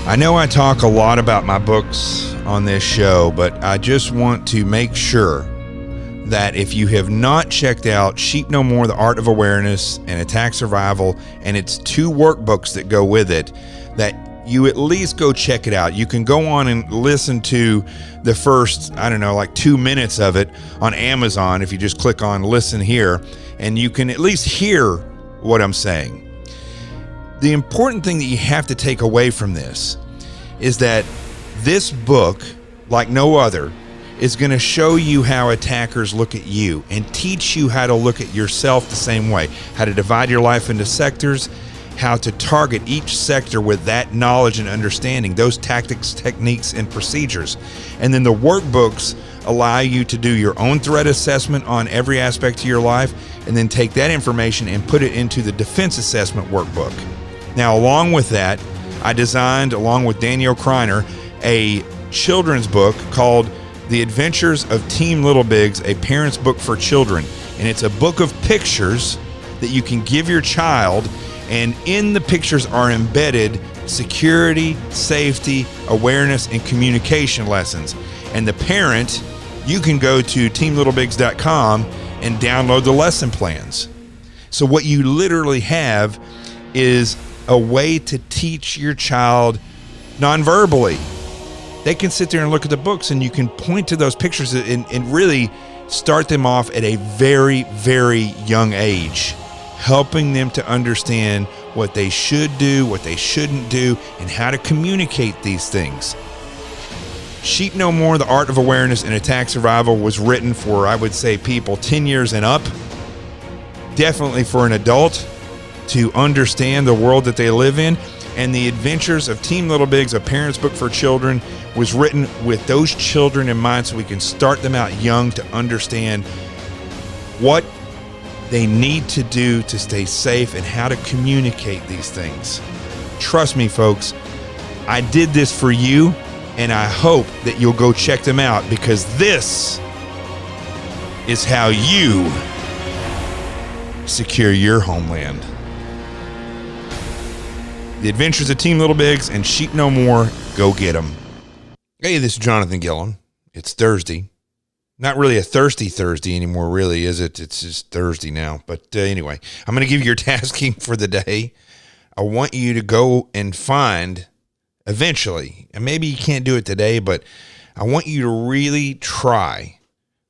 I know I talk a lot about my books on this show, but I just want to make sure that if you have not checked out Sheep No More, The Art of Awareness and Attack Survival, and it's 2 workbooks that go with it, that you at least go check it out. You can go on and listen to the first, 2 minutes of it on Amazon if you just click on listen here, and you can at least hear what I'm saying. The important thing that you have to take away from this is that this book, like no other, is going to show you how attackers look at you and teach you how to look at yourself the same way, how to divide your life into sectors, how to target each sector with that knowledge and understanding, those tactics, techniques, and procedures. And then the workbooks allow you to do your own threat assessment on every aspect of your life, and then take that information and put it into the defense assessment workbook. Now, along with that, I designed, along with Danielle Kreiner, a children's book called The Adventures of Team Little Bigs, a parent's book for children. And it's a book of pictures that you can give your child, and in the pictures are embedded security, safety, awareness, and communication lessons. And the parent, you can go to teamlittlebigs.com and download the lesson plans. So what you literally have is a way to teach your child non-verbally. They can sit there and look at the books, and you can point to those pictures and really start them off at a very, very young age, helping them to understand what they should do, what they shouldn't do, and how to communicate these things. Sheep No More, The Art of Awareness and Attack Survival was written for, I would say, people 10 years and up. Definitely for an adult to understand the world that they live in. And The Adventures of Team Little Bigs, a parent's book for children, was written with those children in mind, so we can start them out young to understand what they need to do to stay safe and how to communicate these things. Trust me, folks, I did this for you, and I hope that you'll go check them out, because this is how you secure your homeland. The Adventures of Team Little Bigs and Sheep No More. Go get them. Hey, this is Jonathan Gilliam. It's Thursday. Not really a thirsty Thursday anymore, really, is it? It's just Thursday now. But anyway, I'm going to give you your tasking for the day. I want you to go and find, eventually, and maybe you can't do it today, but I want you to really try.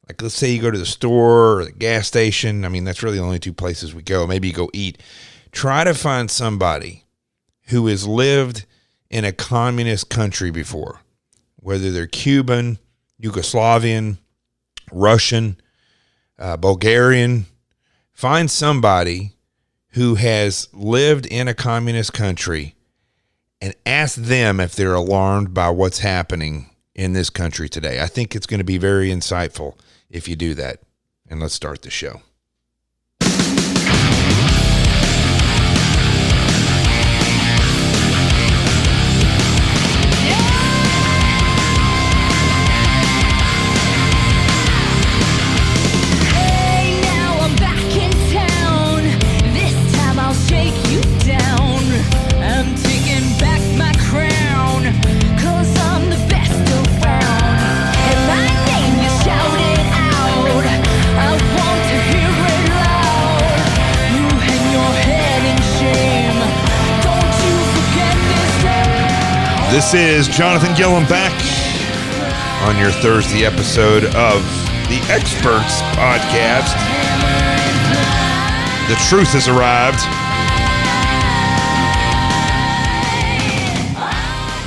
Like, let's say you go to the store or the gas station. I mean, that's really the only 2 places we go. Maybe you go eat. Try to find somebody who has lived in a communist country before, whether they're Cuban, Yugoslavian, Russian, Bulgarian. Find somebody who has lived in a communist country and ask them if they're alarmed by what's happening in this country today. I think it's going to be very insightful if you do that. And let's start the show. This is Jonathan Gilliam back on your Thursday episode of the Experts Podcast. The truth has arrived.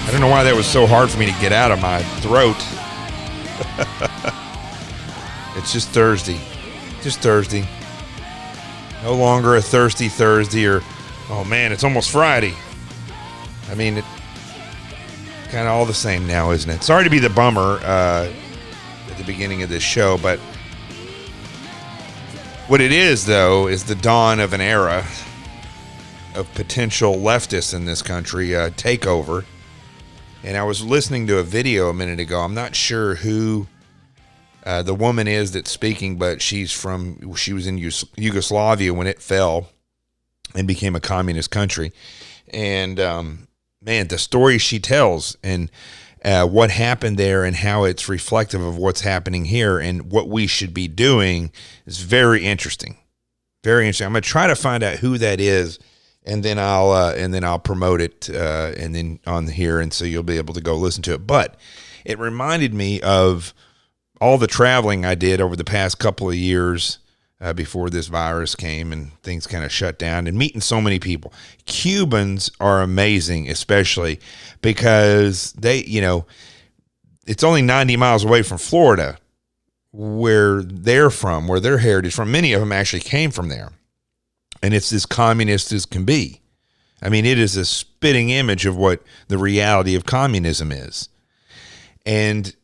I don't know why that was so hard for me to get out of my throat. It's just Thursday. Just Thursday. No longer a thirsty Thursday or, oh man, it's almost Friday. I mean, it kind of all the same now, isn't it? Sorry to be the bummer at the beginning of this show, but what it is, though, is the dawn of an era of potential leftists in this country, takeover. And I was listening to a video a minute ago. I'm not sure who the woman is that's speaking, but she was in Yugoslavia when it fell and became a communist country. And man, the story she tells and what happened there and how it's reflective of what's happening here and what we should be doing is very interesting. Very interesting. I'm going to try to find out who that is, and then I'll promote it and then on here, and so you'll be able to go listen to it. But it reminded me of all the traveling I did over the past couple of years before this virus came and things kind of shut down, and meeting so many people. Cubans are amazing, especially because they, it's only 90 miles away from Florida, where they're from, where their heritage from. Many of them actually came from there. And it's as communist as can be. I mean, it is a spitting image of what the reality of communism is. And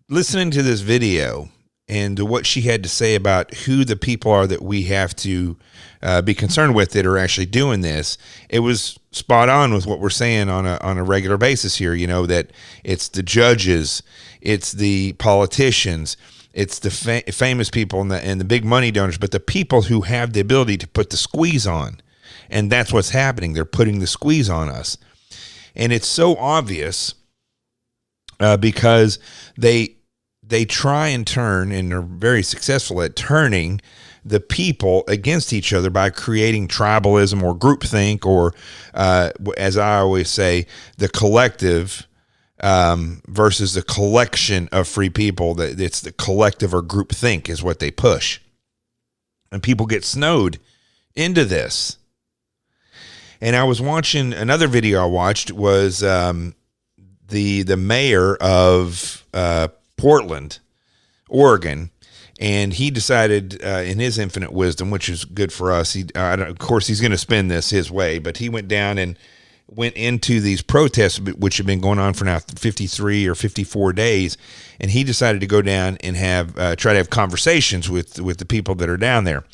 listening to this video and to what she had to say about who the people are that we have to be concerned with that are actually doing this, it was spot on with what we're saying on a regular basis here. That it's the judges, it's the politicians, it's the famous people and the big money donors, but the people who have the ability to put the squeeze on. And that's what's happening. They're putting the squeeze on us. And it's so obvious because they try and turn, and are very successful at turning the people against each other by creating tribalism or groupthink, or as I always say, the collective versus the collection of free people. That it's the collective or groupthink is what they push, and people get snowed into this. And I was watching another video. I watched was the mayor of Portland, Oregon, and he decided in his infinite wisdom, which is good for us. Of course, he's going to spin this his way, but he went down and went into these protests, which have been going on for now 53 or 54 days, and he decided to go down and try to have conversations with the people that are down there.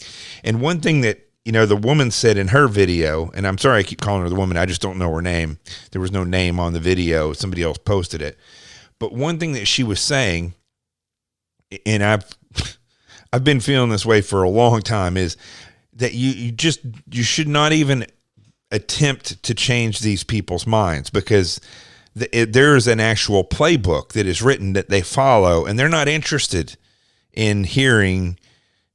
And one thing that the woman said in her video, and I'm sorry I keep calling her the woman, I just don't know her name. There was no name on the video. Somebody else posted it. But one thing that she was saying, and I've been feeling this way for a long time, is that you should not even attempt to change these people's minds, because there is an actual playbook that is written that they follow, and they're not interested in hearing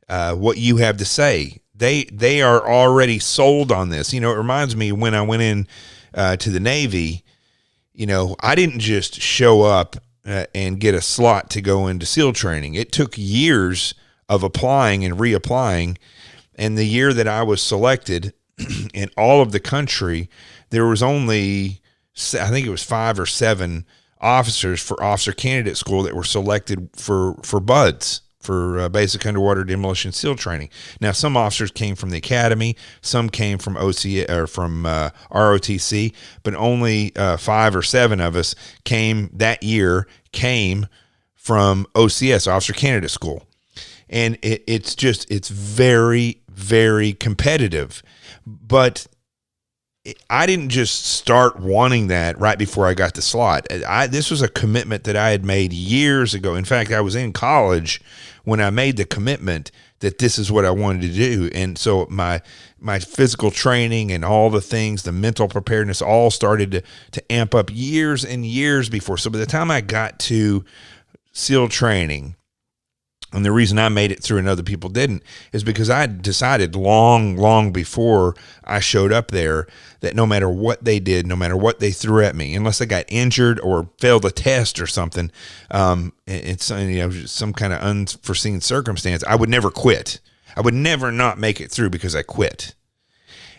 what you have to say. They are already sold on this. It reminds me when I went in to the Navy. I didn't just show up and get a slot to go into SEAL training. It took years of applying and reapplying. And the year that I was selected in all of the country, there was only, I think it was 5 or 7 officers for officer candidate school that were selected for BUDS, for basic underwater demolition SEAL training. Now, some officers came from the academy, some came from OC or from ROTC, but only 5 or 7 of us came from OCS, officer candidate school. And it's very, very competitive. But I didn't just start wanting that right before I got the slot. This was a commitment that I had made years ago. In fact, I was in college when I made the commitment that this is what I wanted to do. And so my physical training and all the things, the mental preparedness, all started to amp up years and years before. So by the time I got to SEAL training, and the reason I made it through and other people didn't is because I had decided long before I showed up there that no matter what they did, no matter what they threw at me, unless I got injured or failed a test or something, it's some kind of unforeseen circumstance, I would never quit. I would never not make it through because I quit.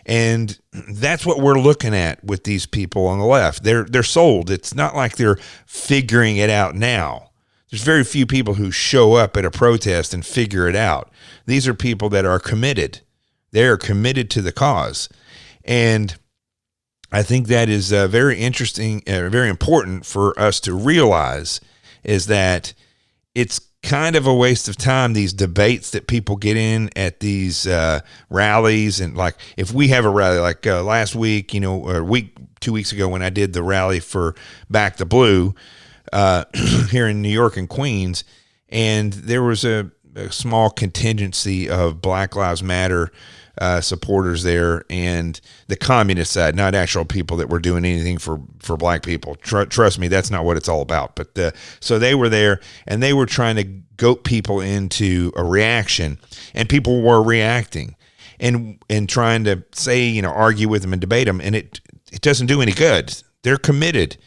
And that's what we're looking at with these people on the left. They're sold. It's not like they're figuring it out now. There's very few people who show up at a protest and figure it out. These are people that are committed. They are committed to the cause. And I think that is very interesting, very important for us to realize, is that it's kind of a waste of time, these debates that people get in at these rallies. And like, if we have a rally like last week, or 2 weeks ago when I did the rally for Back the Blue, here in New York and Queens, and there was a small contingency of Black Lives Matter supporters there, and the communist side, not actual people that were doing anything for black people. Trust me, that's not what it's all about. But so they were there, and they were trying to goat people into a reaction, and people were reacting and trying to say, argue with them and debate them, and it doesn't do any good. They're committed.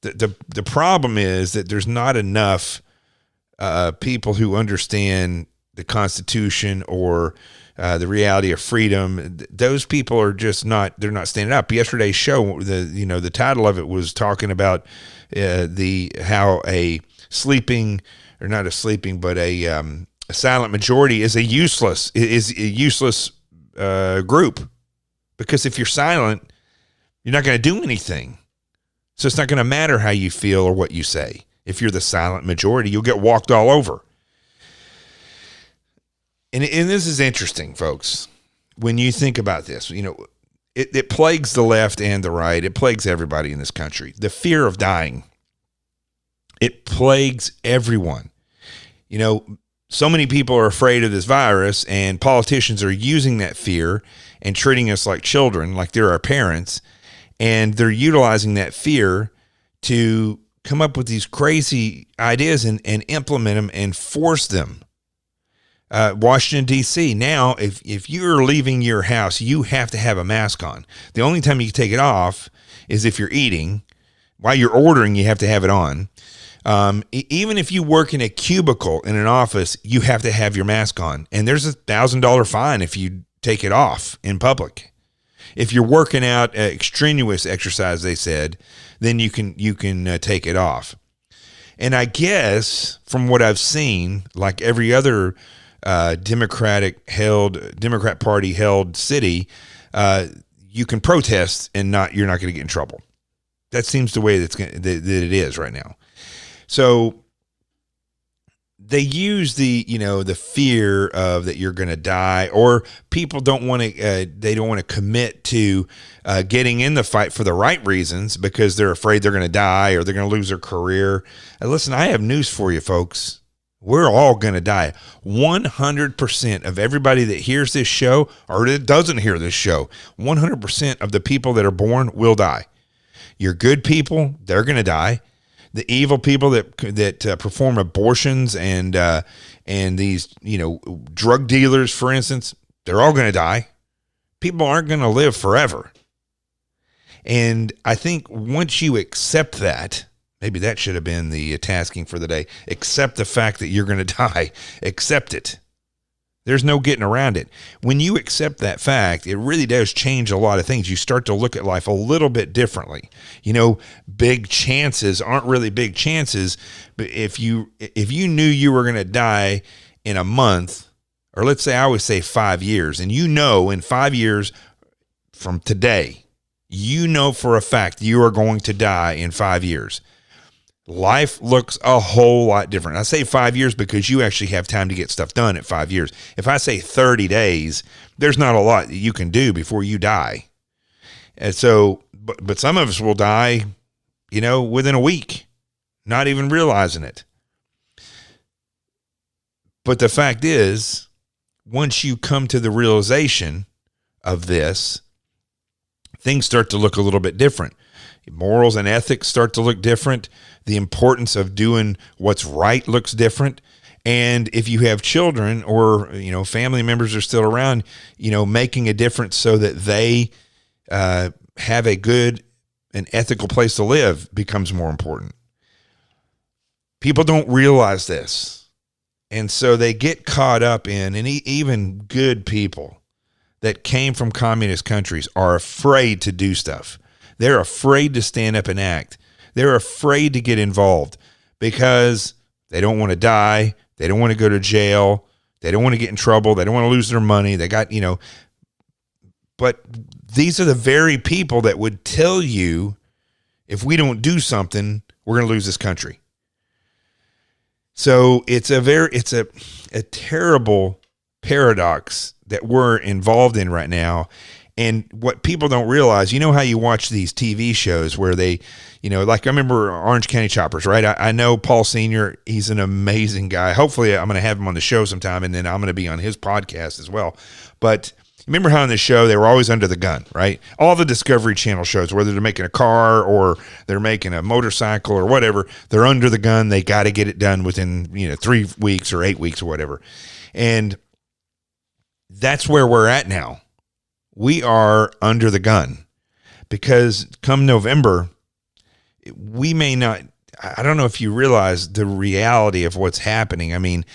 The problem is that there's not enough people who understand the Constitution or the reality of freedom. Those people are just they're not standing up. Yesterday's show, the title of it was talking about how a silent majority is a useless group, because if you're silent, you're not going to do anything. So it's not going to matter how you feel or what you say. If you're the silent majority, you'll get walked all over. And this is interesting, folks. When you think about this, it plagues the left and the right. It plagues everybody in this country. The fear of dying. It plagues everyone. So many people are afraid of this virus, and politicians are using that fear and treating us like children, like they're our parents. And they're utilizing that fear to come up with these crazy ideas and implement them and force them. Washington, D.C. Now, if you're leaving your house, you have to have a mask on. The only time you can take it off is if you're eating. While you're ordering, you have to have it on. Even if you work in a cubicle in an office, you have to have your mask on. And there's a $1,000 fine if you take it off in public. If you're working out extraneous exercise, they said, then you can take it off. And I guess from what I've seen, like every other Democrat Party held city, you can protest and you're not going to get in trouble. That seems the way that it is right now. So they use the fear of that you're going to die, or people don't want to commit to getting in the fight for the right reasons because they're afraid they're going to die or they're going to lose their career. Listen, I have news for you, folks. We're all going to die. 100% of everybody that hears this show or that doesn't hear this show, 100% of the people that are born will die. Your good people, they're going to die. The evil people that perform abortions and these drug dealers, for instance, they're all going to die. People aren't going to live forever. And I think once you accept that, maybe that should have been the tasking for the day. Accept the fact that you're going to die. Accept it. There's no getting around it. When you accept that fact, it really does change a lot of things. You start to look at life a little bit differently. Big chances aren't really big chances, but if you knew you were going to die in a month, or let's say I always say 5 years, and in 5 years from today, for a fact you are going to die in 5 years. Life looks a whole lot different. I say 5 years because you actually have time to get stuff done at 5 years. If I say 30 days, there's not a lot that you can do before you die. And so, but some of us will die, within a week, not even realizing it. But the fact is, once you come to the realization of this, things start to look a little bit different. Morals and ethics start to look different. The importance of doing what's right looks different. And if you have children or, family members are still around, making a difference so that they have a good and ethical place to live becomes more important. People don't realize this. And so they get caught up in, and even good people that came from communist countries are afraid to do stuff. They're afraid to stand up and act. They're afraid to get involved because they don't want to die. They don't want to go to jail. They don't want to get in trouble. They don't want to lose their money. They got, but these are the very people that would tell you, if we don't do something, we're going to lose this country. So it's a terrible paradox that we're involved in right now. And what people don't realize, how you watch these TV shows where they, like I remember Orange County Choppers, right? I know Paul Sr., he's an amazing guy. Hopefully I'm going to have him on the show sometime, and then I'm going to be on his podcast as well. But Remember how on the show they were always under the gun, right? All the Discovery Channel shows, whether they're making a car or they're making a motorcycle or whatever, they're under the gun. They got to get it done within 3 weeks or 8 weeks or whatever. And that's where we're at now. We are under the gun because come November, we may not. I don't know if you realize the reality of what's happening. I mean,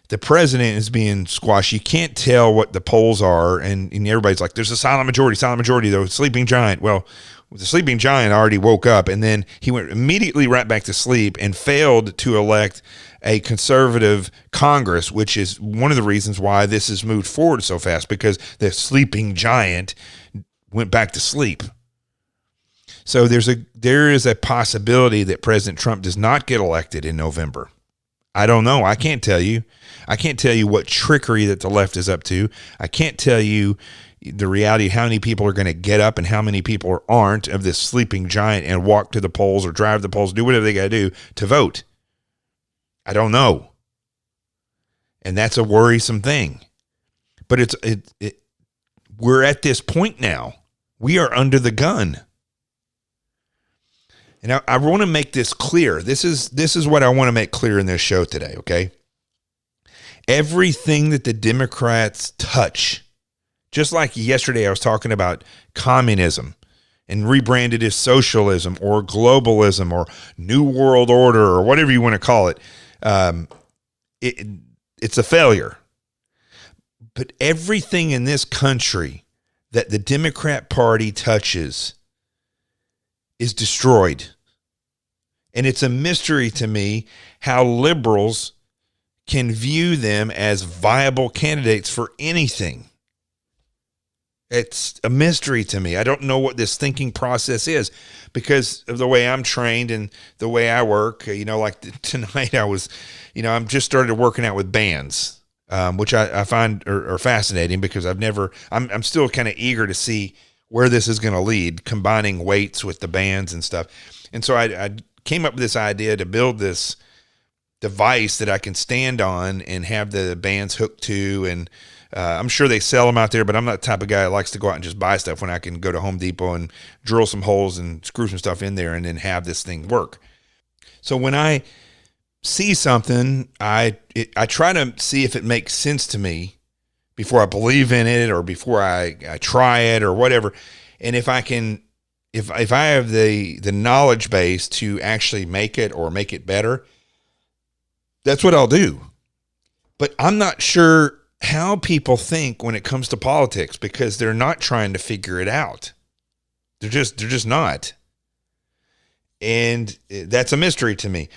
the president is being squashed. You can't tell what the polls are, and everybody's like, there's a silent majority, though, sleeping giant. Well, the sleeping giant already woke up, and then he went immediately right back to sleep and failed to elect a conservative Congress, which is one of the reasons why this has moved forward so fast, because the sleeping giant went back to sleep. So there is a possibility that President Trump does not get elected in November. I don't know. I can't tell you. I can't tell you what trickery that the left is up to. I can't tell you the reality of how many people are going to get up and how many people aren't of this sleeping giant and walk to the polls or drive to the polls, do whatever they got to do to vote. I don't know. And that's a worrisome thing. But we're at this point now. We are under the gun. And I want to make this clear. This is what I want to make clear in this show today, okay? Everything that the Democrats touch, just like yesterday I was talking about communism and rebranded as socialism or globalism or New World Order or whatever you want to call it, it's a failure. But everything in this country that the Democrat Party touches is destroyed. And it's a mystery to me how liberals can view them as viable candidates for anything. It's a mystery to me. I don't know what this thinking process is because of the way I'm trained and the way I work. Like tonight I was, I'm just started working out with bands, which I find are fascinating because I'm still kind of eager to see where this is going to lead, combining weights with the bands and stuff. And so I came up with this idea to build this device that I can stand on and have the bands hooked to. And I'm sure they sell them out there, but I'm not the type of guy that likes to go out and just buy stuff when I can go to Home Depot and drill some holes and screw some stuff in there and then have this thing work. So when I see something, I try to see if it makes sense to me before I believe in it or before I try it or whatever. And if I can, if I have the knowledge base to actually make it or make it better, that's what I'll do. But I'm not sure how people think when it comes to politics because they're not trying to figure it out. They're just not. And that's a mystery to me.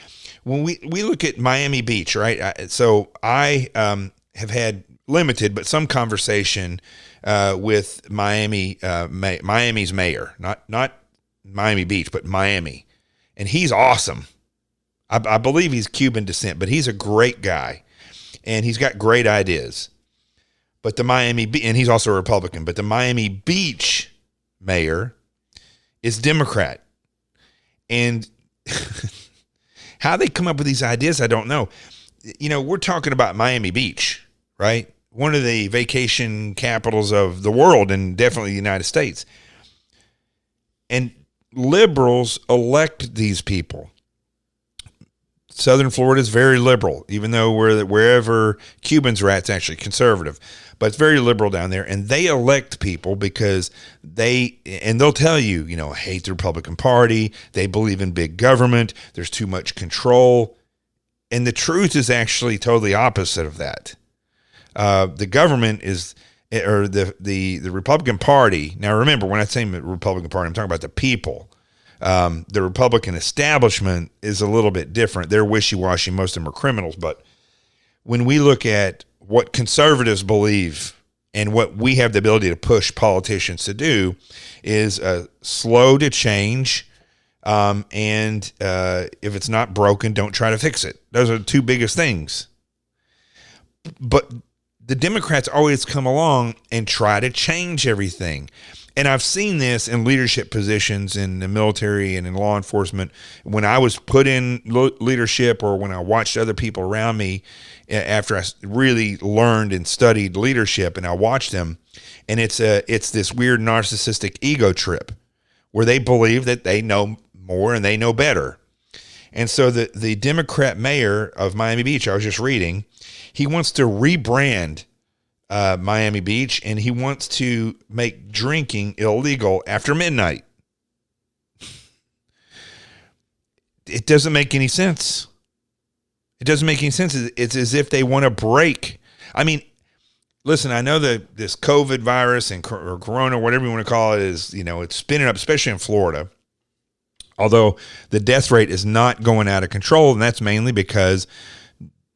When we look at Miami Beach, right? So I have had limited, but some conversation with Miami's mayor, not Miami Beach, but Miami. And he's awesome. I believe he's Cuban descent, but he's a great guy and he's got great ideas. But and he's also a Republican, but the Miami Beach mayor is Democrat. And how they come up with these ideas, I don't know. We're talking about Miami Beach, right? One of the vacation capitals of the world and definitely the United States. And liberals elect these people. Southern Florida is very liberal, even though wherever Cubans are at, it's actually conservative. But it's very liberal down there. And they elect people because they'll tell you, hate the Republican Party. They believe in big government. There's too much control. And the truth is actually totally opposite of that. The government or the Republican Party. Now, remember, when I say Republican Party, I'm talking about the people. The Republican establishment is a little bit different. They're wishy-washy. Most of them are criminals. But when we look at what conservatives believe and what we have the ability to push politicians to do is slow to change. And if it's not broken, don't try to fix it. Those are the two biggest things. But the Democrats always come along and try to change everything. And I've seen this in leadership positions in the military and in law enforcement. When I was put in leadership, or when I watched other people around me after I really learned and studied leadership, and I watched them, and it's this weird narcissistic ego trip where they believe that they know more and they know better. And so the Democrat mayor of Miami Beach, I was just reading, he wants to rebrand Miami Beach, and he wants to make drinking illegal after midnight. It doesn't make any sense. It doesn't make any sense. It's as if they want to break. I mean, listen, I know that this COVID virus or corona, whatever you want to call it, is, it's spinning up, especially in Florida. Although the death rate is not going out of control, and that's mainly because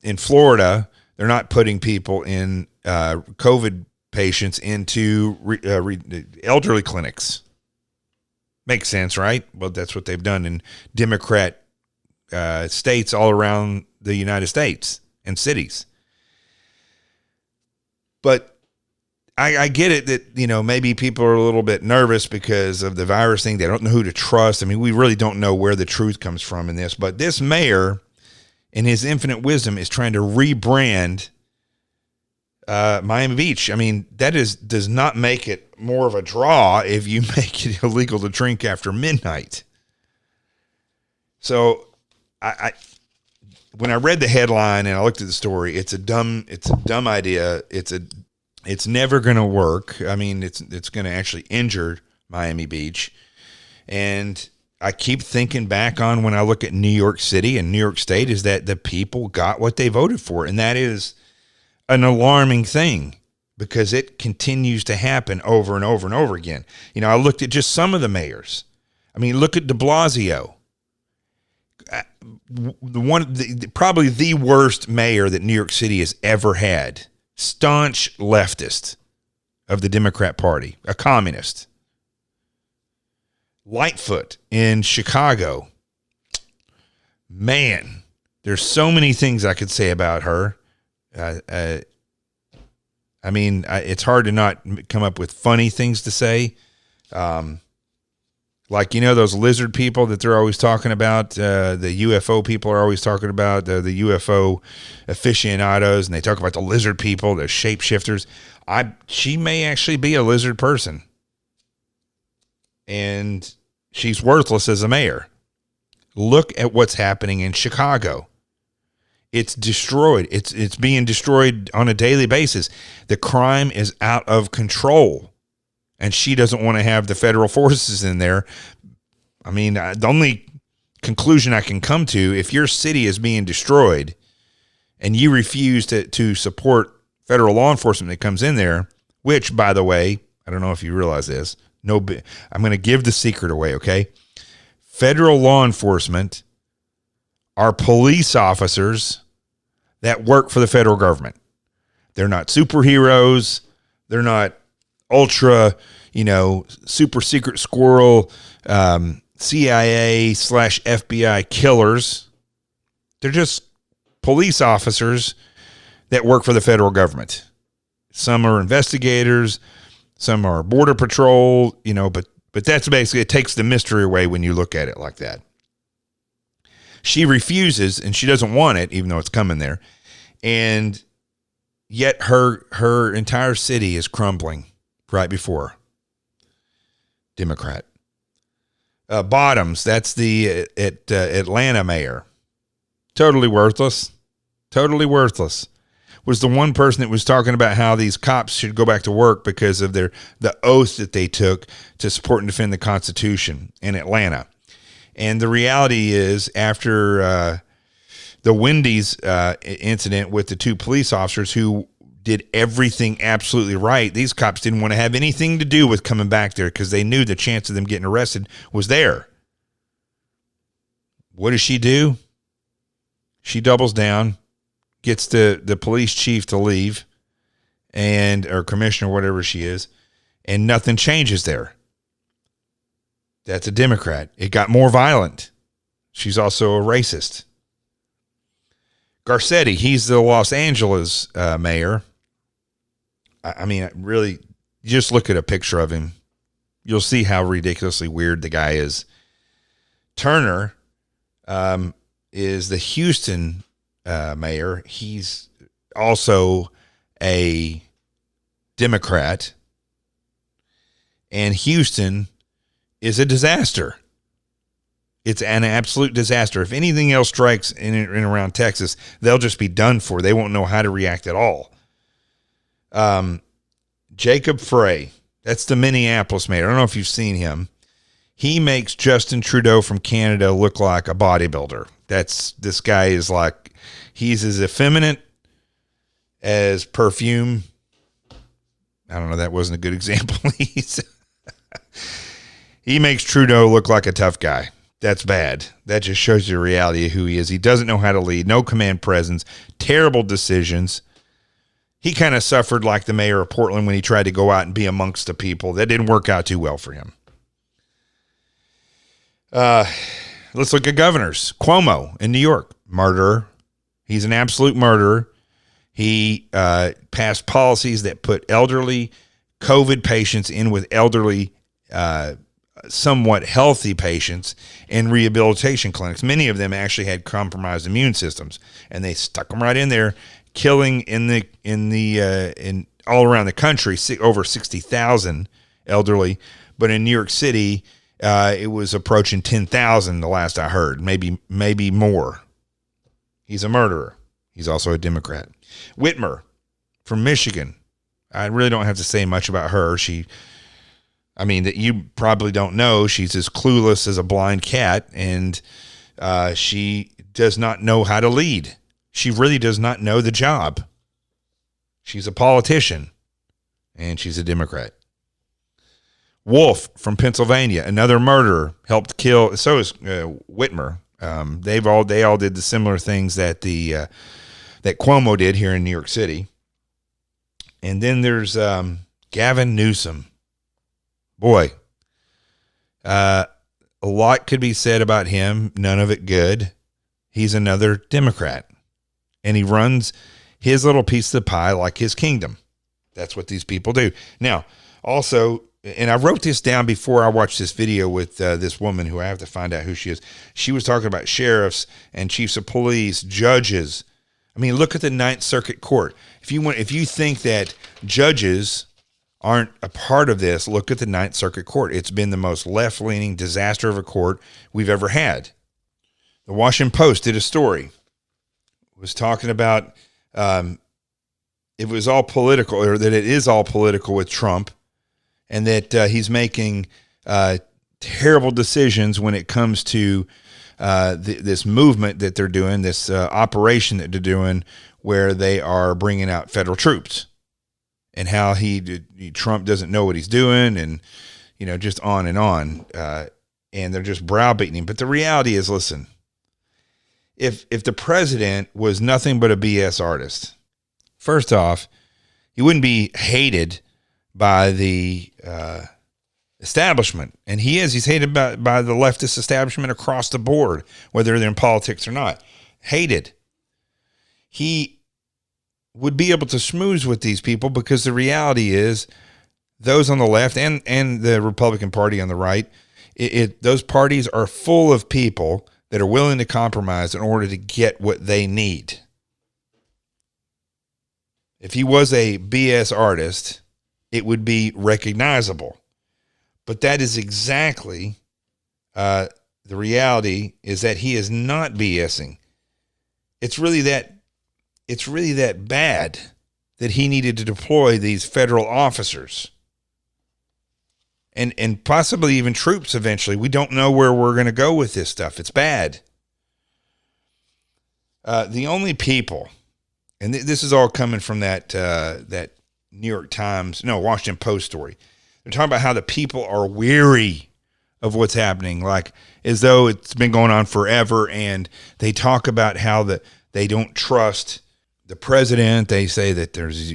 in Florida, they're not putting people in COVID patients into elderly clinics. Makes sense, right? Well, that's what they've done in Democrat states all around the United States and cities. But I get it that, maybe people are a little bit nervous because of the virus thing. They don't know who to trust. I mean, we really don't know where the truth comes from in this. But this mayor, in his infinite wisdom, is trying to rebrand Miami Beach. I mean, that does not make it more of a draw if you make it illegal to drink after midnight. So when I read the headline and I looked at the story, it's a dumb idea. It's never going to work. I mean, it's going to actually injure Miami Beach. And I keep thinking back on when I look at New York City and New York State, is that the people got what they voted for. And that is an alarming thing, because it continues to happen over and over and over again. I looked at just some of the mayors. I mean, look at de Blasio. Probably the worst mayor that New York City has ever had. Staunch leftist of the Democrat Party, a communist. Lightfoot in Chicago. Man, there's so many things I could say about her. I mean, it's hard to not come up with funny things to say. Like, those lizard people that they're always talking about, the UFO people are always talking about, the UFO aficionados, and they talk about the lizard people, the shapeshifters. She may actually be a lizard person. And she's worthless as a mayor. Look at what's happening in Chicago. It's destroyed. It's being destroyed on a daily basis. The crime is out of control. And she doesn't want to have the federal forces in there. I mean, the only conclusion I can come to, if your city is being destroyed and you refuse to support federal law enforcement that comes in there, which, by the way, I don't know if you realize this. I'm going to give the secret away, okay? Federal law enforcement are police officers that work for the federal government. They're not superheroes. They're not ultra, super secret squirrel, CIA/FBI killers. They're just police officers that work for the federal government. Some are investigators, some are border patrol, but that's basically, it takes the mystery away when you look at it like that. She refuses, and she doesn't want it, even though it's coming there. And yet her entire city is crumbling right before her. Democrat. Bottoms, that's the Atlanta mayor. Totally worthless. Totally worthless. Was the one person that was talking about how these cops should go back to work because of the oath that they took to support and defend the Constitution in Atlanta. And the reality is, after the Wendy's incident with the two police officers who did everything absolutely right, these cops didn't want to have anything to do with coming back there because they knew the chance of them getting arrested was there. What does she do? She doubles down, gets the police chief to leave, or commissioner, whatever she is, and nothing changes there. That's a Democrat. It got more violent. She's also a racist. Garcetti, he's the Los Angeles mayor. I mean, really, just look at a picture of him. you'll see how ridiculously weird the guy is. Turner is the Houston mayor. He's also a Democrat. And Houston is a disaster. It's an absolute disaster. If anything else strikes in and around Texas, they'll just be done for. They won't know how to react at all. Jacob Frey, that's the Minneapolis mayor. I don't know if you've seen him. He makes Justin Trudeau from Canada look like a bodybuilder. This guy is like, he's as effeminate as perfume. I don't know. That wasn't a good example. He makes Trudeau look like a tough guy. That's bad. That just shows you the reality of who he is. He doesn't know how to lead. No command presence. Terrible decisions. He kind of suffered like the mayor of Portland when he tried to go out and be amongst the people. That didn't work out too well for him. Let's look at governors. Cuomo in New York, murderer. He's an absolute murderer. He passed policies that put elderly COVID patients in with elderly, somewhat healthy patients in rehabilitation clinics. Many of them actually had compromised immune systems, and they stuck them right in there, killing in all around the country over 60,000 elderly. But in New York City, it was approaching 10,000 the last I heard, maybe more. He's a murderer. He's also a Democrat. Whitmer from Michigan. I really don't have to say much about her. That you probably don't know. She's as clueless as a blind cat, and she does not know how to lead. She really does not know the job. She's a politician, and she's a Democrat. Wolf from Pennsylvania, another murderer, helped kill. So is Whitmer. They all did the similar things that that Cuomo did here in New York City. And then there's Gavin Newsom. Boy, a lot could be said about him. None of it good. He's another Democrat, and he runs his little piece of the pie like his kingdom. That's what these people do. Now, also, and I wrote this down before I watched this video with this woman who I have to find out who she is. She was talking about sheriffs and chiefs of police, judges. I mean, look at the Ninth Circuit Court. If you think that judges aren't a part of this, look at the Ninth Circuit Court. It's been the most left-leaning disaster of a court we've ever had. The Washington Post did a story. It was talking about it was all political, or that it is all political with Trump, and that he's making terrible decisions when it comes to this movement that they're doing, this operation that they're doing, where they are bringing out federal troops, and how Trump doesn't know what he's doing, and just on and on, and they're just browbeating him. But the reality is, listen, if the president was nothing but a BS artist, first off, he wouldn't be hated by the establishment. And he's hated by the leftist establishment across the board, whether they're in politics or not. Hated. He would be able to schmooze with these people, because the reality is those on the left and the Republican Party on the right, those parties are full of people that are willing to compromise in order to get what they need. If he was a BS artist, it would be recognizable. But that is exactly the reality, is that he is not BSing. It's really that bad that he needed to deploy these federal officers and possibly even troops eventually. We don't know where we're going to go with this stuff. It's bad. The only people, and this is all coming from that Washington Post story. They're talking about how the people are weary of what's happening, like as though it's been going on forever. And they talk about how they don't trust the president. They say that there's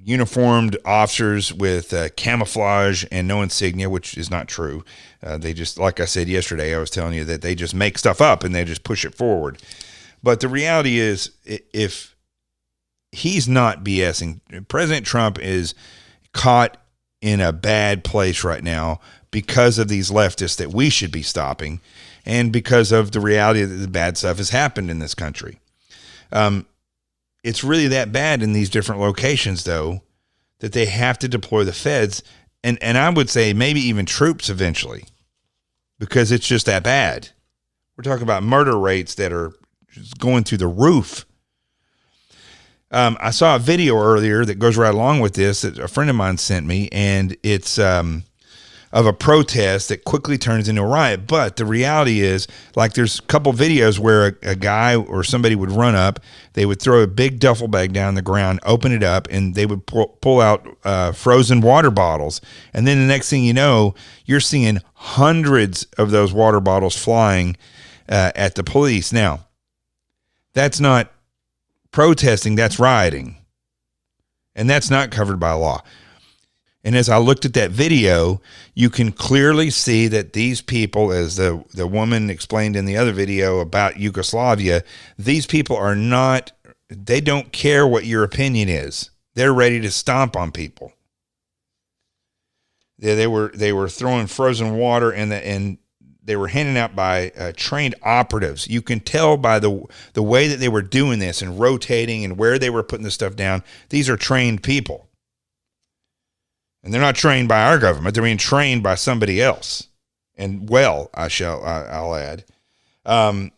uniformed officers with camouflage and no insignia, which is not true. They just, like I said yesterday, I was telling you that they just make stuff up and they just push it forward. But the reality is, if he's not BSing, President Trump is caught in a bad place right now because of these leftists that we should be stopping, and because of the reality that the bad stuff has happened in this country. It's really that bad in these different locations, though, that they have to deploy the feds, and I would say maybe even troops eventually, because it's just that bad. We're talking about murder rates that are just going through the roof. I saw a video earlier that goes right along with this that a friend of mine sent me, and it's of a protest that quickly turns into a riot. But the reality is, like, there's a couple videos where a guy or somebody would run up, they would throw a big duffel bag down the ground, open it up, and they would pull out frozen water bottles. And then the next thing you know, you're seeing hundreds of those water bottles flying at the police. Now, that's not protesting, that's rioting. And that's not covered by law. And as I looked at that video, you can clearly see that these people, as the woman explained in the other video about Yugoslavia, these people are not, they don't care what your opinion is. They're ready to stomp on people. They were throwing frozen water, and they were handed out by trained operatives. You can tell by the way that they were doing this and rotating and where they were putting the stuff down. These are trained people. And they're not trained by our government. They're being trained by somebody else. And I'll add. And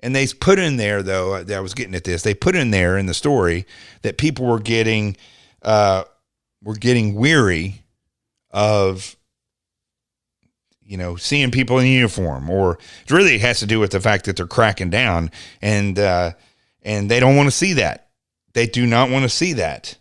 they put in there, though, I was getting at this, they put in there in the story that people were getting weary of, seeing people in uniform, or it really has to do with the fact that they're cracking down, and they don't want to see that. They do not want to see that.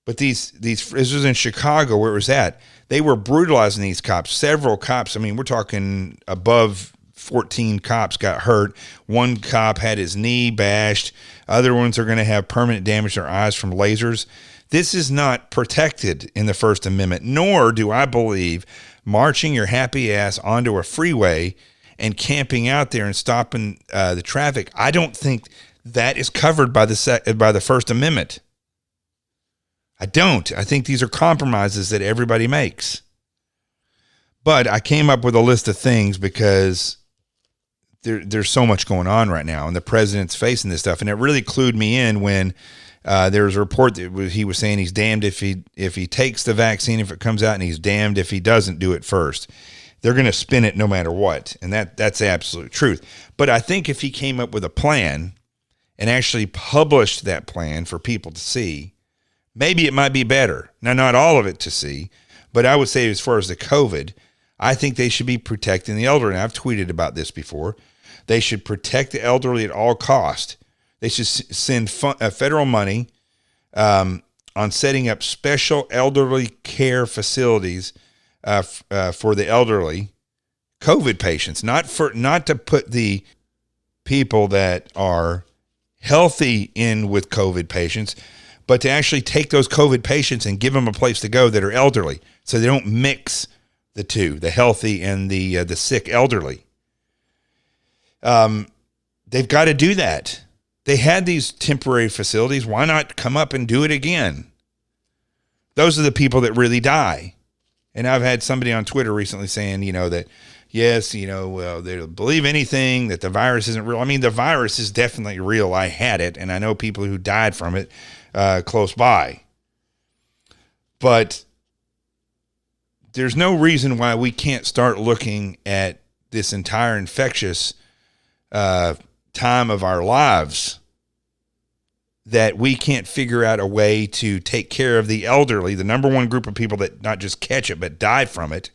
But this was in Chicago where it was at. They were brutalizing these cops. Several cops. I mean, we're talking above 14 cops got hurt. One cop had his knee bashed. Other ones are going to have permanent damage to their eyes from lasers. This is not protected in the First Amendment, nor do I believe marching your happy ass onto a freeway and camping out there and stopping the traffic. I don't think that is covered by the First Amendment. I don't. I think these are compromises that everybody makes. But I came up with a list of things because there's so much going on right now, and the president's facing this stuff. And it really clued me in when there was a report that he was saying he's damned if he takes the vaccine, if it comes out, and he's damned if he doesn't do it first. They're going to spin it no matter what, and that's the absolute truth. But I think if he came up with a plan and actually published that plan for people to see, maybe it might be better. Now, not all of it to see, but I would say as far as the COVID, I think they should be protecting the elderly. And I've tweeted about this before. They should protect the elderly at all cost. They should send federal money on setting up special elderly care facilities for the elderly COVID patients, not to put the people that are healthy in with COVID patients, but to actually take those COVID patients and give them a place to go that are elderly, so they don't mix the two, the healthy and the sick elderly. They've got to do that. They had these temporary facilities. Why not come up and do it again? Those are the people that really die. And I've had somebody on Twitter recently saying, that, yes, they believe anything, that the virus isn't real. I mean, the virus is definitely real. I had it, and I know people who died from it close by. But there's no reason why we can't start looking at this entire infectious time of our lives, that we can't figure out a way to take care of the elderly, the number one group of people that not just catch it, but die from it,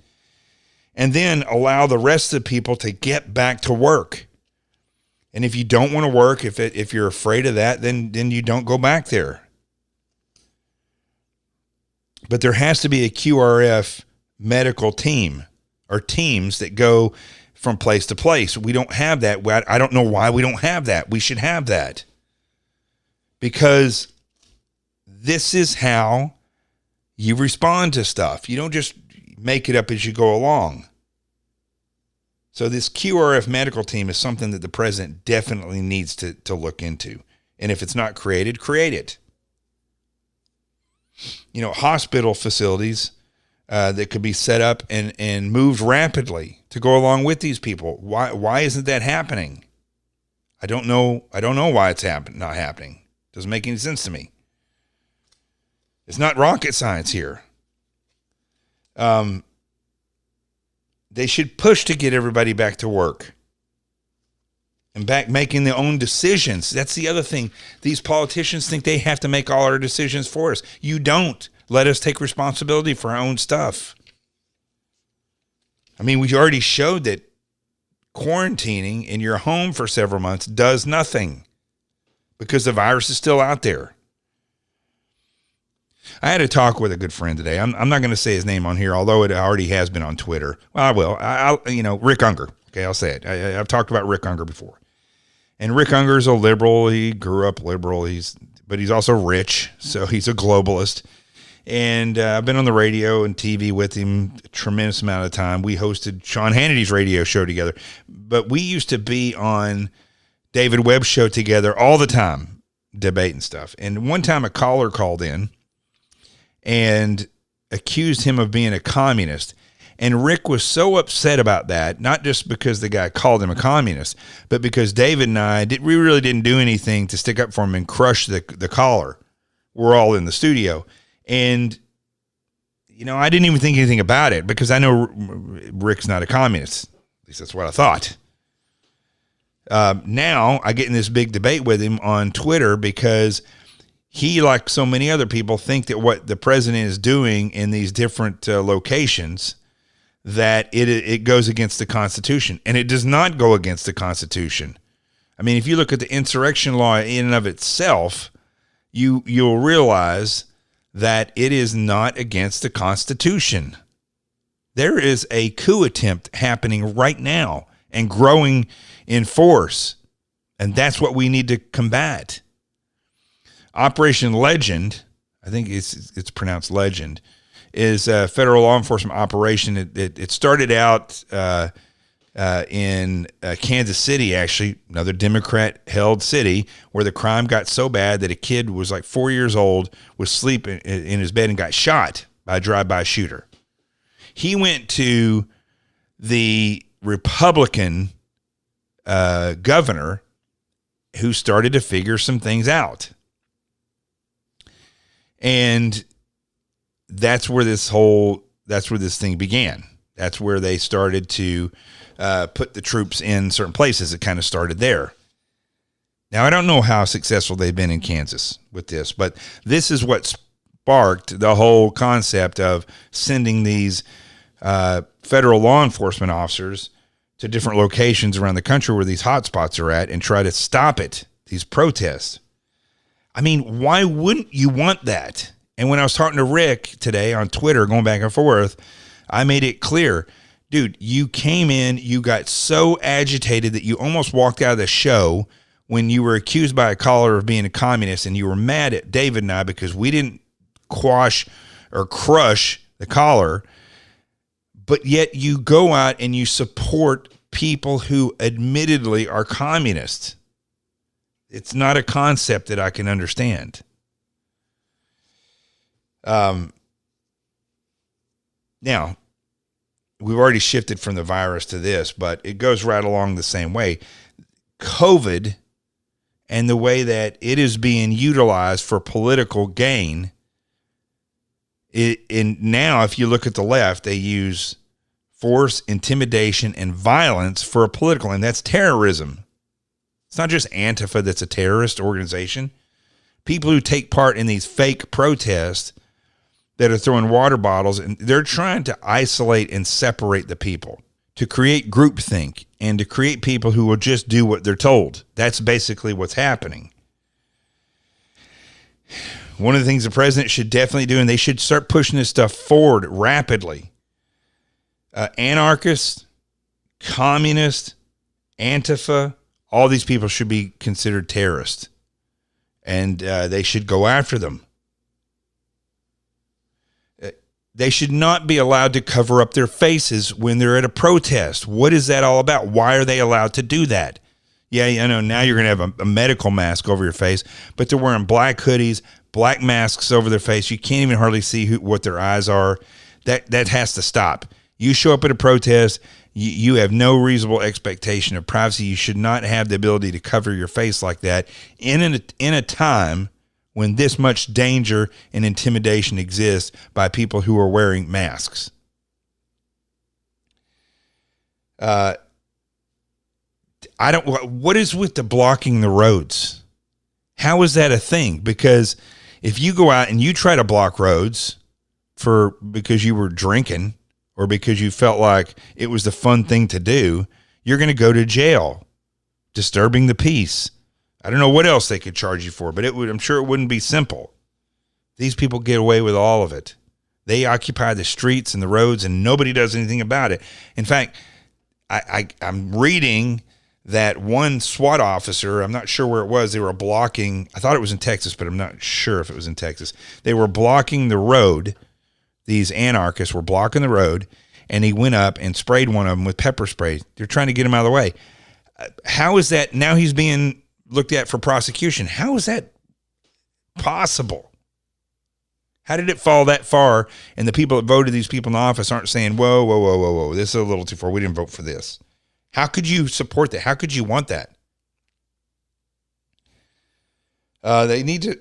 and then allow the rest of the people to get back to work. And if you don't want to work, if you're afraid of that, then you don't go back there. But there has to be a QRF medical team, or teams that go from place to place. We don't have that. I don't know why we don't have that. We should have that, because this is how you respond to stuff. You don't just make it up as you go along. So this QRF medical team is something that the president definitely needs to look into. And if it's not created, create it. hospital facilities that could be set up and moved rapidly to go along with these people. Why isn't that happening? I don't know why it's not happening. Doesn't make any sense to me. It's not rocket science here. They should push to get everybody back to work and back making their own decisions. That's the other thing. These politicians think they have to make all our decisions for us. You don't. Let us take responsibility for our own stuff. I mean, we already showed that quarantining in your home for several months does nothing because the virus is still out there. I had a talk with a good friend today. I'm not going to say his name on here, although it already has been on Twitter. Well, I will. Rick Unger. Okay, I'll say it. I've talked about Rick Unger before. And Rick Unger is a liberal. He grew up liberal. But he's also rich, so he's a globalist. And I've been on the radio and TV with him a tremendous amount of time. We hosted Sean Hannity's radio show together. But we used to be on David Webb's show together all the time, debating stuff. And one time a caller called in and accused him of being a communist. And Rick was so upset about that, not just because the guy called him a communist, but because David and I, we really didn't do anything to stick up for him and crush the caller. We're all in the studio. And, I didn't even think anything about it because I know Rick's not a communist. At least that's what I thought. Now I get in this big debate with him on Twitter because he, like so many other people, think that what the president is doing in these different locations, that it goes against the Constitution. And it does not go against the Constitution. I mean, if you look at the insurrection law in and of itself, you'll realize that it is not against the Constitution. There is a coup attempt happening right now and growing in force. And that's what we need to combat. Operation Legend, I think it's pronounced Legend, is a federal law enforcement operation. It started out in Kansas City, actually, another Democrat-held city, where the crime got so bad that a kid was like 4 years old, was sleeping in his bed and got shot by a drive-by shooter. He went to the Republican governor who started to figure some things out. And that's where this thing began. That's where they started to put the troops in certain places. It kind of started there. Now, I don't know how successful they've been in Kansas with this, but this is what sparked the whole concept of sending these federal law enforcement officers to different locations around the country where these hotspots are at and try to stop it, these protests. I mean, why wouldn't you want that? And when I was talking to Rick today on Twitter, going back and forth, I made it clear, dude, you came in, you got so agitated that you almost walked out of the show when you were accused by a caller of being a communist, and you were mad at David and I because we didn't quash or crush the caller, but yet you go out and you support people who admittedly are communists. It's not a concept that I can understand. Now, we've already shifted from the virus to this, but it goes right along the same way. COVID and the way that it is being utilized for political gain. And now, if you look at the left, they use force, intimidation, and violence for a political, and that's terrorism. It's not just Antifa that's a terrorist organization. People who take part in these fake protests that are throwing water bottles, and they're trying to isolate and separate the people, to create groupthink, and to create people who will just do what they're told. That's basically what's happening. One of the things the president should definitely do, and they should start pushing this stuff forward rapidly. Anarchists, communists, Antifa, all these people should be considered terrorists, and they should go after them. They should not be allowed to cover up their faces when they're at a protest. What is that all about? Why are they allowed to do that? Yeah, I know now you're going to have a medical mask over your face, but they're wearing black hoodies, black masks over their face. You can't even hardly see what their eyes are. That has to stop. You show up at a protest, you have no reasonable expectation of privacy. You should not have the ability to cover your face like that in a time when this much danger and intimidation exists by people who are wearing masks. What is with the blocking the roads? How is that a thing? Because if you go out and you try to block roads because you were drinking or because you felt like it was the fun thing to do, you're going to go to jail, disturbing the peace. I don't know what else they could charge you for, but I'm sure it wouldn't be simple. These people get away with all of it. They occupy the streets and the roads and nobody does anything about it. In fact, I'm reading that one SWAT officer, I'm not sure where it was, they were blocking, I thought it was in Texas, but I'm not sure if it was in Texas. They were blocking the road. These anarchists were blocking the road, and he went up and sprayed one of them with pepper spray. They're trying to get him out of the way. How is that? Now he's being looked at for prosecution. How is that possible? How did it fall that far? And the people that voted these people in office aren't saying, whoa, this is a little too far. We didn't vote for this. How could you support that? How could you want that? They need to,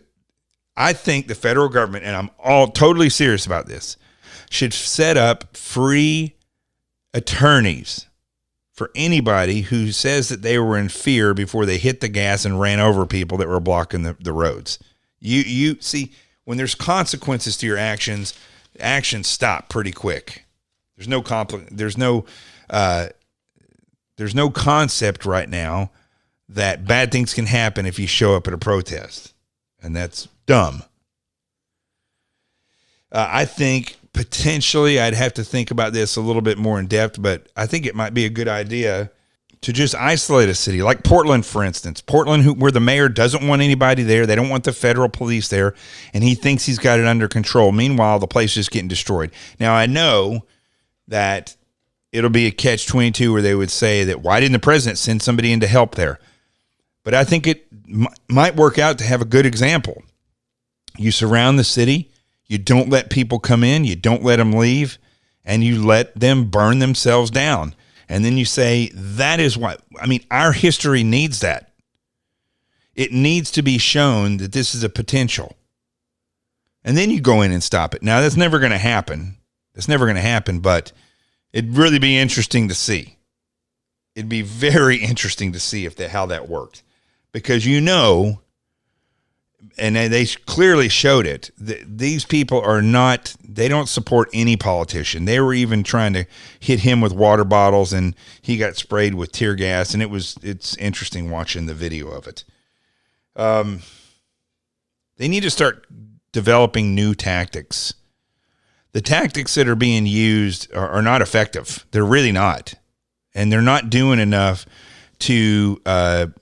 I think the federal government, and I'm all totally serious about this, should set up free attorneys for anybody who says that they were in fear before they hit the gas and ran over people that were blocking the roads. You see, when there's consequences to your actions stop pretty quick. There's no concept right now that bad things can happen if you show up at a protest, and that's dumb. I think potentially I'd have to think about this a little bit more in depth, but I think it might be a good idea to just isolate a city like Portland, for instance. Portland, where the mayor doesn't want anybody there. They don't want the federal police there, and he thinks he's got it under control. Meanwhile, the place is getting destroyed. Now, I know that it'll be a catch-22 where they would say that, why didn't the president send somebody in to help there? But I think it might work out to have a good example. You surround the city. You don't let people come in. You don't let them leave. And you let them burn themselves down. And then you say, that is why. I mean, our history needs that. It needs to be shown that this is a potential. And then you go in and stop it. Now, that's never going to happen. That's never going to happen, but it'd really be interesting to see. It'd be very interesting to see how that worked. Because and they clearly showed it, these people they don't support any politician. They were even trying to hit him with water bottles, and he got sprayed with tear gas, and it's interesting watching the video of it. They need to start developing new tactics. The tactics that are being used are not effective. They're really not. And they're not doing enough to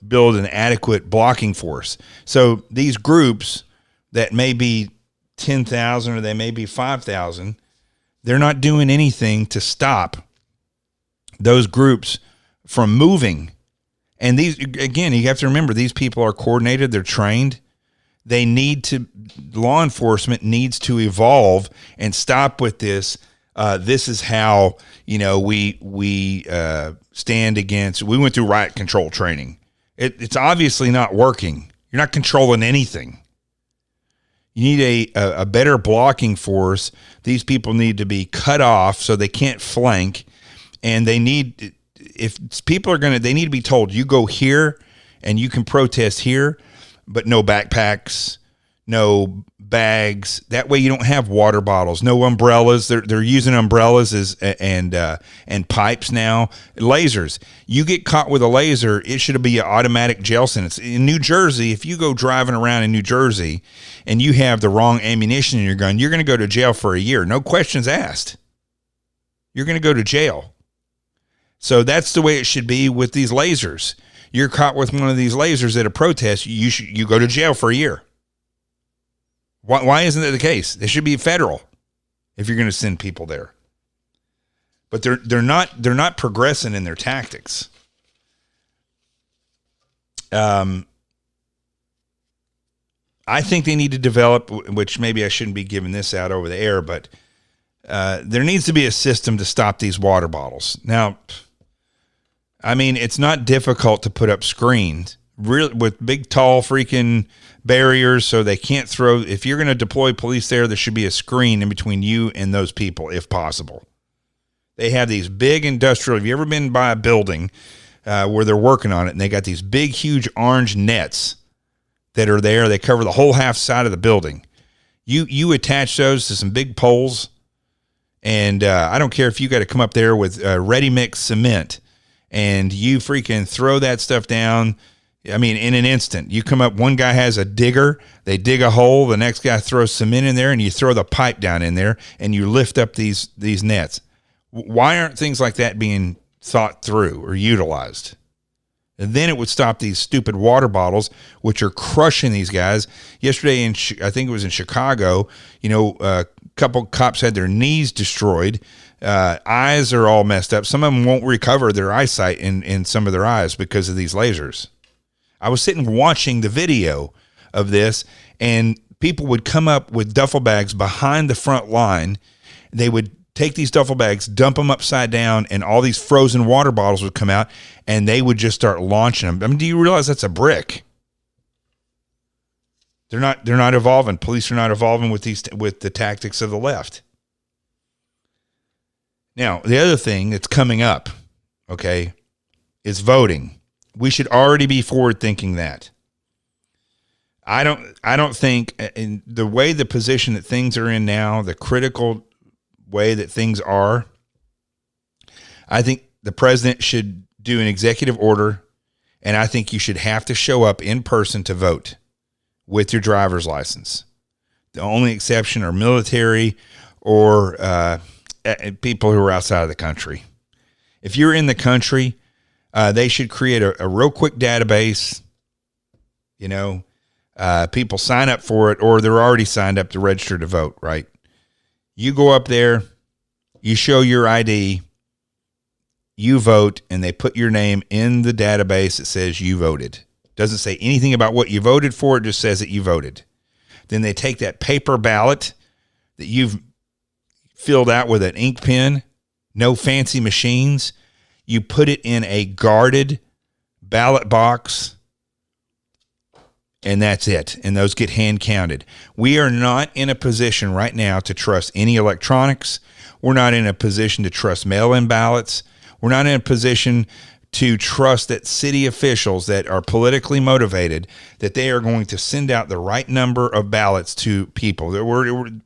build an adequate blocking force. So these groups that may be 10,000 or they may be 5,000, they're not doing anything to stop those groups from moving. And these, again, you have to remember, these people are coordinated, they're trained. Law enforcement needs to evolve and stop with this. This is how, we stand against. We went through riot control training. It's obviously not working. You're not controlling anything. You need a better blocking force. These people need to be cut off so they can't flank. And they need to be told, you go here and you can protest here, but no backpacks, no bags. That way you don't have water bottles, no umbrellas. They're using umbrellas and pipes now. Lasers. You get caught with a laser, it should be an automatic jail sentence. In New Jersey, if you go driving around in New Jersey and you have the wrong ammunition in your gun, you're going to go to jail for a year. No questions asked. You're going to go to jail. So that's the way it should be with these lasers. You're caught with one of these lasers at a protest, you go to jail for a year. Why isn't that the case? It should be federal if you're going to send people there. But they're not progressing in their tactics. I think they need to develop, which maybe I shouldn't be giving this out over the air, but there needs to be a system to stop these water bottles. Now, I mean, it's not difficult to put up screens really with big, tall freaking barriers so they can't throw. If you're going to deploy police there should be a screen in between you and those people, if possible. They have these big industrial. Have you ever been by a building where they're working on it, and they got these big, huge orange nets that are there? They cover the whole half side of the building. You attach those to some big poles, and I don't care if you got to come up there with ready mix cement, and you freaking throw that stuff down. I mean, in an instant, you come up, one guy has a digger, they dig a hole, the next guy throws cement in there, and you throw the pipe down in there, and you lift up these nets. Why aren't things like that being thought through or utilized? And then it would stop these stupid water bottles, which are crushing these guys. Yesterday, I think it was in Chicago, a couple cops had their knees destroyed. Eyes are all messed up. Some of them won't recover their eyesight in some of their eyes because of these lasers. I was sitting watching the video of this, and people would come up with duffel bags behind the front line. They would take these duffel bags, dump them upside down, and all these frozen water bottles would come out, and they would just start launching them. I mean, do you realize that's a brick? They're not evolving. Police are not evolving with the tactics of the left. Now, the other thing that's coming up, okay, is voting. We should already be forward thinking that. I don't think, in the way the position that things are in now, the critical way that things are, I think the president should do an executive order, and I think you should have to show up in person to vote with your driver's license. The only exception are military or people who are outside of the country. If you're in the country, they should create a real quick database. People sign up for it, or they're already signed up to register to vote, right? You go up there, you show your ID, you vote, and they put your name in the database that says you voted. Doesn't say anything about what you voted for, it just says that you voted. Then they take that paper ballot that you've filled out with an ink pen, no fancy machines, you put it in a guarded ballot box, and that's it. And those get hand counted. We are not in a position right now to trust any electronics. We're not in a position to trust mail-in ballots. We're not in a position to trust that city officials that are politically motivated, that they are going to send out the right number of ballots to people.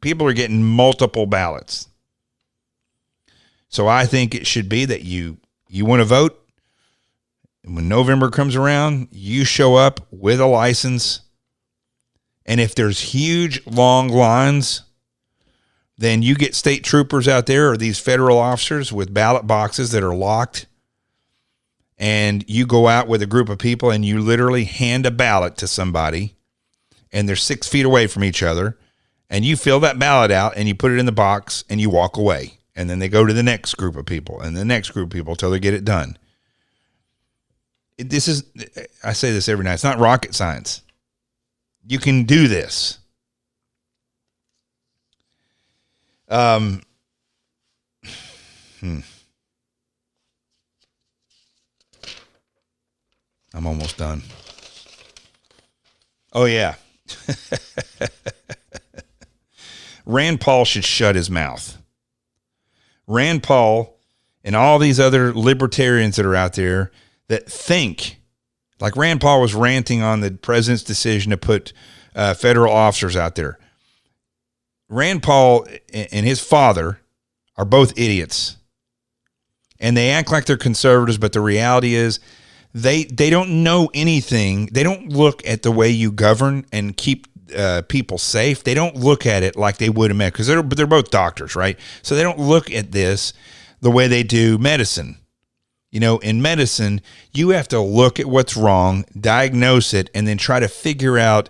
People are getting multiple ballots. So I think it should be that you want to vote. When November comes around, you show up with a license. And if there's huge, long lines, then you get state troopers out there or these federal officers with ballot boxes that are locked. And you go out with a group of people and you literally hand a ballot to somebody, and they're 6 feet away from each other. And you fill that ballot out and you put it in the box and you walk away. And then they go to the next group of people and the next group of people until they get it done. I say this every night. It's not rocket science. You can do this. I'm almost done. Oh, yeah. Rand Paul should shut his mouth. Rand Paul and all these other libertarians that are out there that think, like Rand Paul was ranting on the president's decision to put federal officers out there. Rand Paul and his father are both idiots. And they act like they're conservatives, but the reality is they don't know anything. They don't look at the way you govern and keep people safe. They don't look at it like they would in medicine, because they're both doctors, right? So they don't look at this the way they do medicine. In medicine, you have to look at what's wrong, diagnose it, and then try to figure out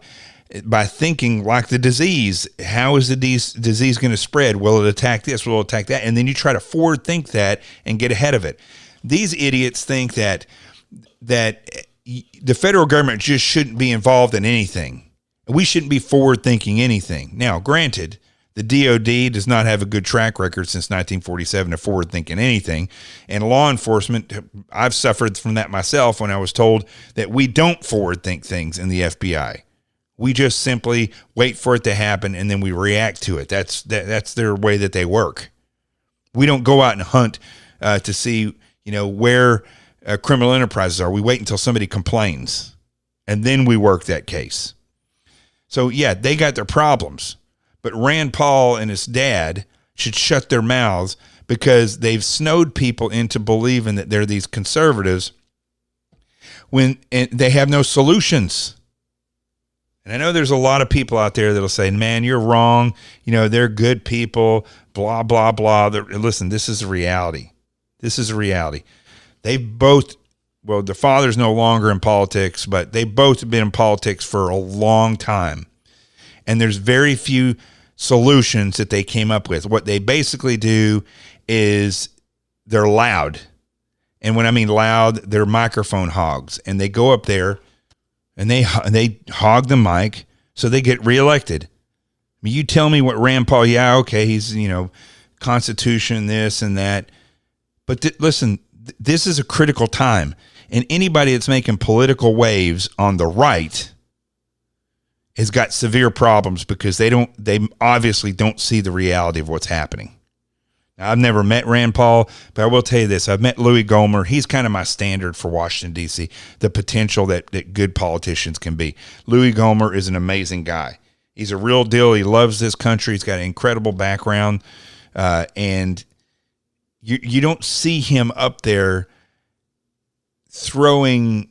by thinking like the disease, how is the disease going to spread? Will it attack this? Will it attack that? And then you try to forward think that and get ahead of it. These idiots think that the federal government just shouldn't be involved in anything. We shouldn't be forward thinking anything. Now, granted, the DOD does not have a good track record since 1947 of forward thinking anything. And law enforcement, I've suffered from that myself when I was told that we don't forward think things in the FBI. We just simply wait for it to happen and then we react to it. That's their way that they work. We don't go out and hunt to see, where criminal enterprises are. We wait until somebody complains and then we work that case. So yeah, they got their problems, but Rand Paul and his dad should shut their mouths because they've snowed people into believing that they're these conservatives when they have no solutions. And I know there's a lot of people out there that'll say, man, you're wrong. They're good people, blah, blah, blah. Listen, this is a reality. This is a reality. They both, the father's no longer in politics, but they both have been in politics for a long time. And there's very few solutions that they came up with. What they basically do is they're loud. And when I mean loud, they're microphone hogs. And they go up there and they hog the mic so they get reelected. I mean, you tell me what Rand Paul, he's, Constitution, this and that. But listen, this is a critical time. And anybody that's making political waves on the right has got severe problems because they obviously don't see the reality of what's happening. Now, I've never met Rand Paul, but I will tell you this. I've met Louis Gohmert. He's kind of my standard for Washington, D.C., the potential that good politicians can be. Louis Gohmert is an amazing guy. He's a real deal. He loves this country. He's got an incredible background. And you don't see him up there throwing,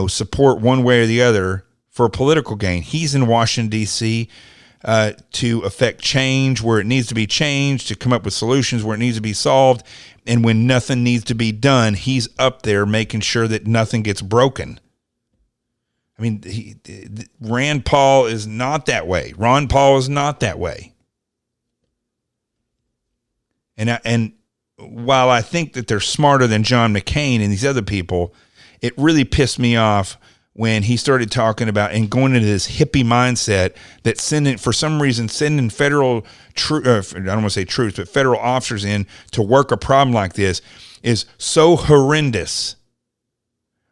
support one way or the other for political gain. He's in Washington, D.C., to affect change where it needs to be changed, to come up with solutions where it needs to be solved. And when nothing needs to be done, he's up there making sure that nothing gets broken. I mean, Rand Paul is not that way. Ron Paul is not that way. And while I think that they're smarter than John McCain and these other people, it really pissed me off when he started talking about and going into this hippie mindset that sending federal, I don't want to say troops, but federal officers in to work a problem like this is so horrendous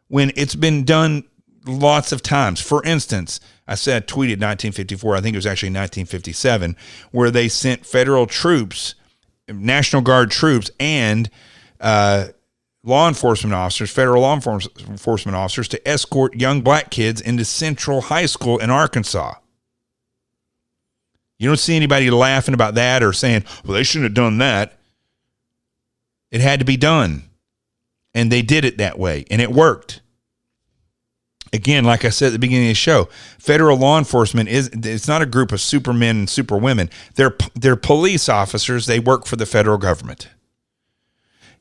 when it's been done lots of times. For instance, I tweeted 1954, I think it was actually 1957, where they sent federal troops, National Guard troops, and law enforcement officers, federal law enforcement officers, to escort young black kids into Central High School in Arkansas. You don't see anybody laughing about that or saying, well, they shouldn't have done that. It had to be done. And they did it that way, and it worked. Again, like I said at the beginning of the show, federal law enforcement it's not a group of supermen and superwomen. They're police officers. They work for the federal government.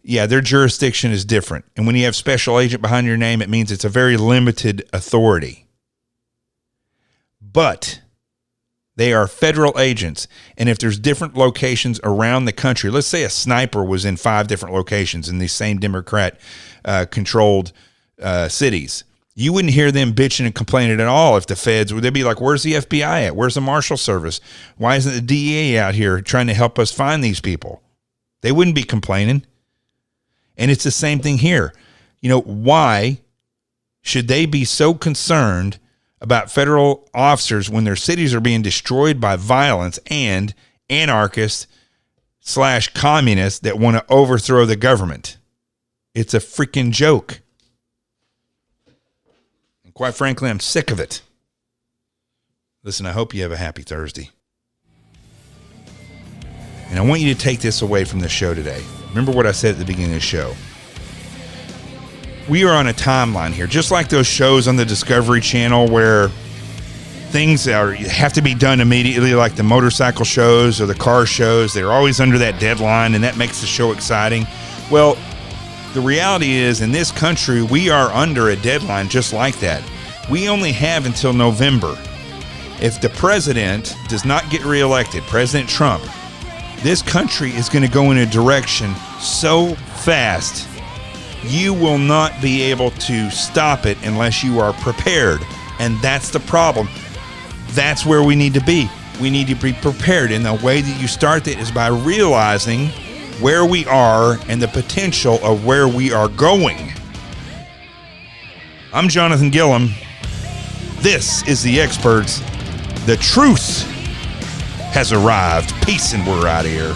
Yeah, their jurisdiction is different. And when you have special agent behind your name, it means it's a very limited authority. But they are federal agents. And if there's different locations around the country, let's say a sniper was in 5 different locations in these same Democrat-controlled cities, you wouldn't hear them bitching and complaining at all if the feds, they'd be like, where's the FBI at? Where's the Marshal Service? Why isn't the DEA out here trying to help us find these people? They wouldn't be complaining. And it's the same thing here. Why should they be so concerned about federal officers when their cities are being destroyed by violence and anarchists / communists that want to overthrow the government? It's a freaking joke. And quite frankly, I'm sick of it. Listen, I hope you have a happy Thursday. And I want you to take this away from the show today. Remember what I said at the beginning of the show. We are on a timeline here, just like those shows on the Discovery Channel where things have to be done immediately, like the motorcycle shows or the car shows. They're always under that deadline, and that makes the show exciting. Well, the reality is, in this country, we are under a deadline just like that. We only have until November. If the president does not get reelected, President Trump, this country is going to go in a direction so fast, you will not be able to stop it unless you are prepared. And that's the problem. That's where we need to be. We need to be prepared. And the way that you start that is by realizing where we are and the potential of where we are going. I'm Jonathan Gilliam. This is The Experts. The truth has arrived. Peace, and we're out of here.